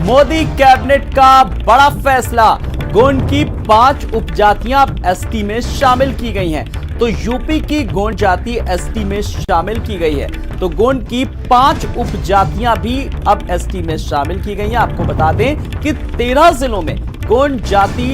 Modi cabinet का बड़ा फैसला, गोंड की 5 उपजातियां एसटी में शामिल की गई हैं। तो यूपी की गोंड जाति एसटी में शामिल की गई है, तो गोंड की 5 उपजातियां भी अब एसटी में शामिल की गई हैं। आपको बता दें कि 13 जिलों में गोंड जाति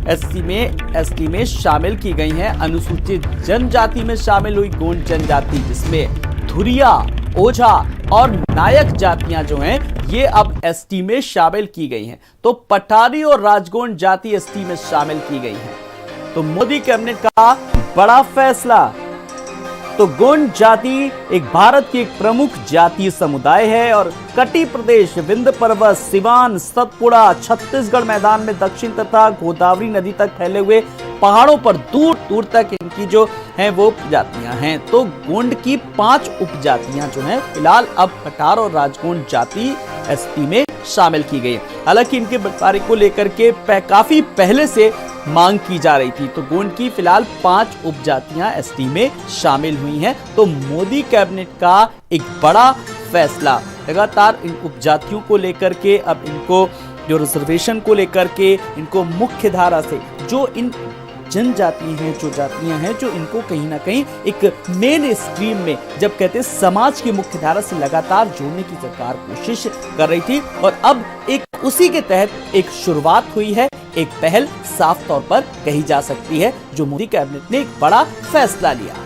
एसटी में शामिल की गई हैं। अनुसूचित जनजाति में शामिल हुई गोंड जनजाति, जिसमें धुरिया, ओझा और नायक जातियां जो हैं ये अब एसटी में शामिल की गई हैं। तो पठारी और राजगोंड जाति एसटी में शामिल की गई हैं। तो मोदी कैबिनेट का बड़ा फैसला। तो गोंड जाति एक भारत की एक प्रमुख जातीय समुदाय है और कटी प्रदेश, विंध्य पर्वत, सिवान, सतपुड़ा, छत्तीसगढ़ मैदान में दक्षिण तथा गोदावरी नदी तक फैले हुए पहाड़ों पर दूर दूर तक इनकी जो है वो उपजातियां हैं। तो गोंड की 5 उपजातियां जो हैं फिलहाल अब पठार और राजगोंड जाति एसटी में शामिल की गई। हालांकि इनके बंटवारे को लेकर के काफी पहले से मांग की जा रही थी। तो गोंड की फिलहाल 5 उपजातियां एसटी में शामिल हुई हैं। तो मोदी कैबिनेट का एक बड़ा फैसला, लगातार इन उपजातियों को लेकर के अब इनको जो रिजर्वेशन को लेकर के इनको मुख्य धारा से जो इन जनजाति हैं, जो जातियां हैं, जो इनको कहीं ना कहीं एक मेन स्ट्रीम में, जब कहते हैं समाज की मुख्य धारा से लगातार जोड़ने की सरकार कोशिश कर रही थी। और अब एक उसी के तहत एक शुरुआत हुई है, एक पहल साफ तौर पर कही जा सकती है, जो मोदी कैबिनेट ने एक बड़ा फैसला लिया।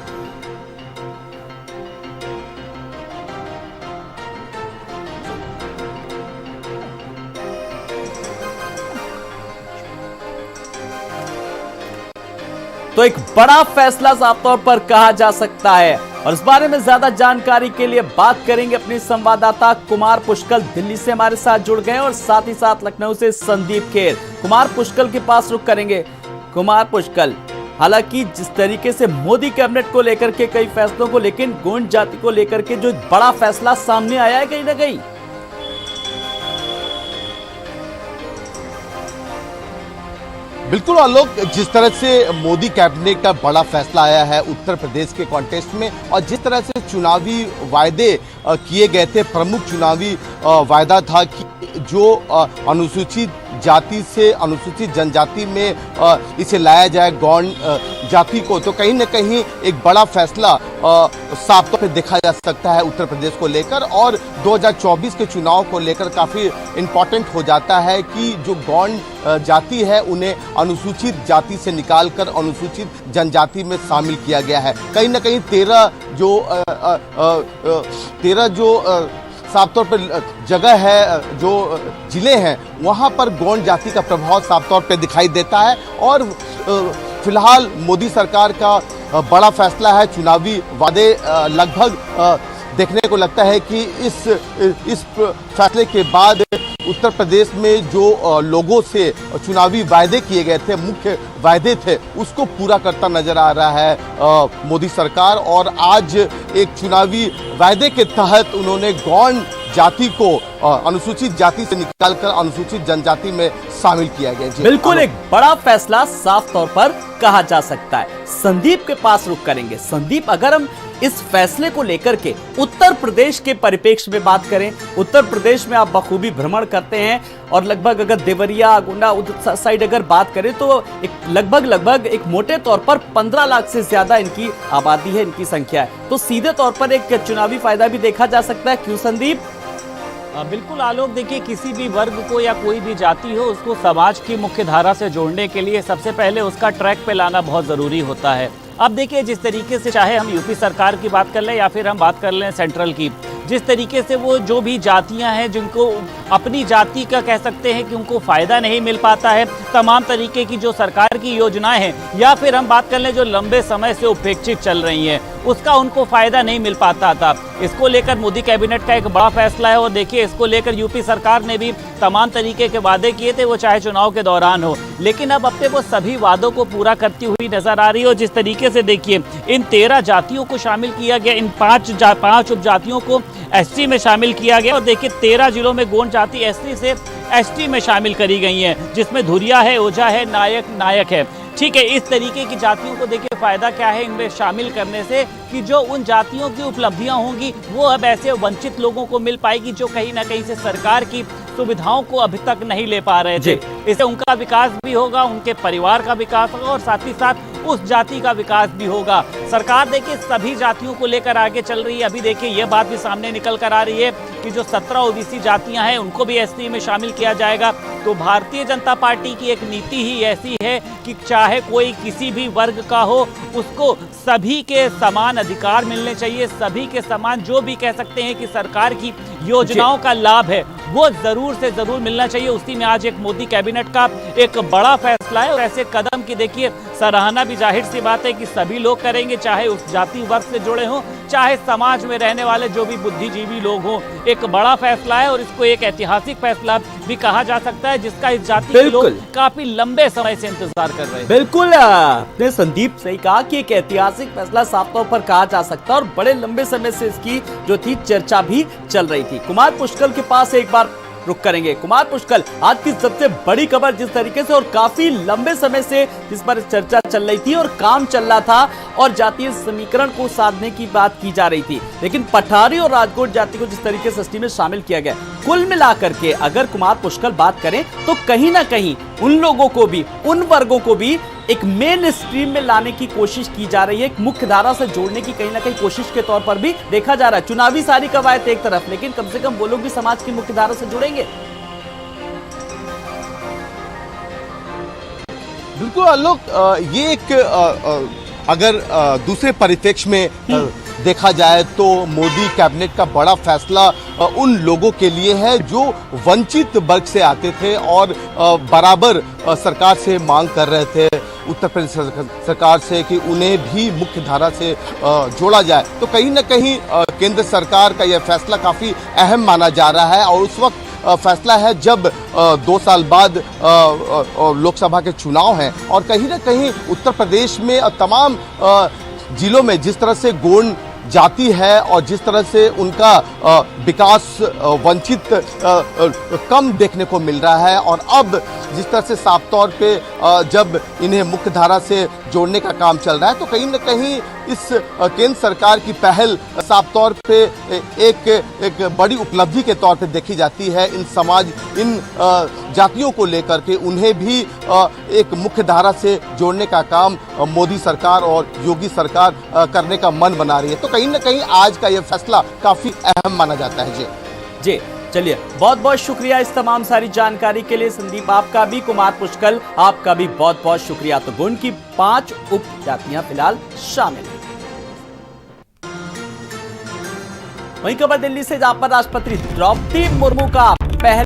तो एक बड़ा फैसला साफ तौर पर कहा जा सकता है। और इस बारे में ज्यादा जानकारी के लिए बात करेंगे अपने संवाददाता कुमार पुष्कल, दिल्ली से हमारे साथ जुड़ गए, और साथ ही साथ लखनऊ से संदीप खेर। कुमार पुष्कल के पास रुख करेंगे। कुमार पुष्कल, हालांकि जिस तरीके से मोदी कैबिनेट को लेकर के कई फैसलों को, लेकिन गोंड जाति को लेकर के जो बड़ा फैसला सामने आया है कहीं ना कहीं, बिल्कुल आलोक, जिस तरह से मोदी कैबिनेट का बड़ा फैसला आया है उत्तर प्रदेश के कॉन्टेस्ट में, और जिस तरह से चुनावी वायदे किए गए थे, प्रमुख चुनावी वायदा था कि जो अनुसूचित जाति से अनुसूचित जनजाति में इसे लाया जाए गोंड जाति को, तो कहीं न कहीं एक बड़ा फैसला साफ तौर पर देखा जा सकता है उत्तर प्रदेश को लेकर। और 2024 के चुनाव को लेकर काफ़ी इम्पोर्टेंट हो जाता है कि जो गोंड जाति है उन्हें अनुसूचित जाति से निकालकर अनुसूचित जनजाति में शामिल किया गया है। कहीं ना कहीं 13 जो साफ तौर पर जगह है, जो जिले हैं, वहां पर गोंड जाति का प्रभाव साफ तौर पर दिखाई देता है। और फिलहाल मोदी सरकार का बड़ा फैसला है, चुनावी वादे लगभग देखने को लगता है कि इस फैसले के बाद उत्तर प्रदेश में जो लोगों से चुनावी वायदे किए गए थे, मुख्य वायदे थे, उसको पूरा करता नजर आ रहा है मोदी सरकार। और आज एक चुनावी वायदे के तहत उन्होंने गोंड जाति को अनुसूचित जाति से निकालकर अनुसूचित जनजाति में शामिल किया गया। बिल्कुल एक बड़ा फैसला साफ तौर पर कहा जा सकता है। संदीप के पास रुख करेंगे। संदीप, अगर हम इस फैसले को लेकर के उत्तर प्रदेश के परिप्रेक्ष्य में बात करें, उत्तर प्रदेश में आप बखूबी भ्रमण करते हैं और लगभग अगर देवरिया, गोंडा साइड अगर बात करें तो एक लगभग एक मोटे तौर पर 15 लाख से ज्यादा इनकी आबादी है, इनकी संख्या है। तो सीधे तौर पर एक चुनावी फायदा भी देखा जा सकता है, क्यों संदीप? बिल्कुल आलोक, देखिए किसी भी वर्ग को या कोई भी जाति हो, उसको समाज की मुख्य धारा से जोड़ने के लिए सबसे पहले उसका ट्रैक पे लाना बहुत ज़रूरी होता है। अब देखिए जिस तरीके से, चाहे हम यूपी सरकार की बात कर लें या फिर हम बात कर लें सेंट्रल की, जिस तरीके से वो जो भी जातियां हैं जिनको अपनी जाति का कह सकते हैं कि उनको फ़ायदा नहीं मिल पाता है, तमाम तरीके की जो सरकार की योजनाएं हैं, या फिर हम बात कर लें जो लंबे समय से उपेक्षित चल रही हैं, उसका उनको फ़ायदा नहीं मिल पाता था। इसको लेकर मोदी कैबिनेट का एक बड़ा फैसला है। और देखिए इसको लेकर यूपी सरकार ने भी तमाम तरीके के वादे किए थे, वो चाहे चुनाव के दौरान हो, लेकिन अब अपने वो सभी वादों को पूरा करती हुई नजर आ रही है। और जिस तरीके से देखिए इन 13 जातियों को शामिल किया गया, इन 5 उपजातियों को एसटी में शामिल किया गया। और देखिए 13 जिलों में गोंड जाति एसटी से एसटी में शामिल करी गई हैं, जिसमें धुरिया है, ओझा है, नायक है। ठीक है, इस तरीके की जातियों को देखिए फायदा क्या है इनमें शामिल करने से, कि जो उन जातियों की उपलब्धियां होंगी वो अब ऐसे वंचित लोगों को मिल पाएगी जो कहीं ना कहीं से सरकार की सुविधाओं को अभी तक नहीं ले पा रहे थे। इससे उनका विकास भी होगा, उनके परिवार का विकास होगा और साथ ही साथ उस जाति का विकास भी होगा। सरकार देखिए सभी जातियों को लेकर आगे चल रही है। अभी देखिए ये बात भी सामने निकल कर आ रही है कि जो 17 ओबीसी जातियां हैं उनको भी एसटी में शामिल किया जाएगा। तो भारतीय जनता पार्टी की एक नीति ही ऐसी है कि चाहे कोई किसी भी वर्ग का हो, उसको सभी के समान अधिकार मिलने चाहिए, सभी के समान जो भी कह सकते हैं कि सरकार की योजनाओं का लाभ है वो जरूर से जरूर मिलना चाहिए। उसी में आज एक मोदी कैबिनेट का एक बड़ा फैसला है और ऐसे कदम की देखिए सराहना भी जाहिर सी बात है कि सभी लोग करेंगे, चाहे उस जाति वर्ग से जुड़े हों, चाहे समाज में रहने वाले जो भी बुद्धिजीवी लोग हों। एक बड़ा फैसला है और इसको एक ऐतिहासिक फैसला भी कहा जा सकता है, जिसका इस जाति के लोग काफी लंबे समय से इंतजार कर रहे हैं। बिल्कुल आपने संदीप सही कहा कि एक ऐतिहासिक फैसला साफ तौर पर कहा जा सकता है और बड़े लंबे समय से इसकी जो थी चर्चा भी चल रही थी। कुमार पुष्कर के पास एक बार रुक करेंगे। कुमार पुष्कर, आज की सबसे बड़ी खबर जिस तरीके से और काफी लंबे समय से जिस पर चर्चा चल रही थी और काम चल रहा था और जातीय समीकरण को साधने की बात की जा रही थी, लेकिन पठारी और राजपूत जाति को जिस तरीके से एसटी में शामिल किया गया, कुल मिलाकर के अगर कुमार पुष्कर बात करें तो कहीं ना कहीं उन लोगों को भी, उन वर्गों को भी एक मेन स्ट्रीम में लाने की कोशिश की जा रही है, एक मुख्य धारा से जोड़ने की कहीं ना कहीं कोशिश के तौर पर भी देखा जा रहा है। चुनावी सारी कवायद एक तरफ, लेकिन कम से कम वो लोग भी समाज की मुख्य धारा से जुड़ेंगे। बिल्कुल आलोक, ये एक अगर दूसरे परिप्रेक्ष्य में देखा जाए तो मोदी कैबिनेट का बड़ा फैसला उन लोगों के लिए है जो वंचित वर्ग से आते थे और बराबर सरकार से मांग कर रहे थे, उत्तर प्रदेश सरकार से, कि उन्हें भी मुख्य धारा से जोड़ा जाए। तो कहीं ना कहीं केंद्र सरकार का यह फैसला काफ़ी अहम माना जा रहा है और उस वक्त फैसला है जब 2 साल बाद लोकसभा के चुनाव हैं और कहीं ना कहीं उत्तर प्रदेश में तमाम जिलों में जिस तरह से गोंड जाति है और जिस तरह से उनका विकास वंचित कम देखने को मिल रहा है और अब जिस तरह से साफ तौर पे जब इन्हें मुख्य धारा से जोड़ने का काम चल रहा है, तो कहीं ना कहीं इस केंद्र सरकार की पहल साफ तौर पे एक बड़ी उपलब्धि के तौर पे देखी जाती है। इन जातियों को लेकर के उन्हें भी एक मुख्य धारा से जोड़ने का काम मोदी सरकार और योगी सरकार करने का मन बना रही है। तो कहीं ना कहीं आज का यह फैसला काफी अहम माना जाता है। जी चलिए, बहुत बहुत शुक्रिया इस तमाम सारी जानकारी के लिए संदीप, आपका भी, कुमार पुष्कर आपका भी बहुत बहुत शुक्रिया। तो गोंड की 5 उपजातियां फिलहाल शामिल हैं। वहीं खबर दिल्ली से, जहां पर राष्ट्रपति द्रौपदी मुर्मू का पहला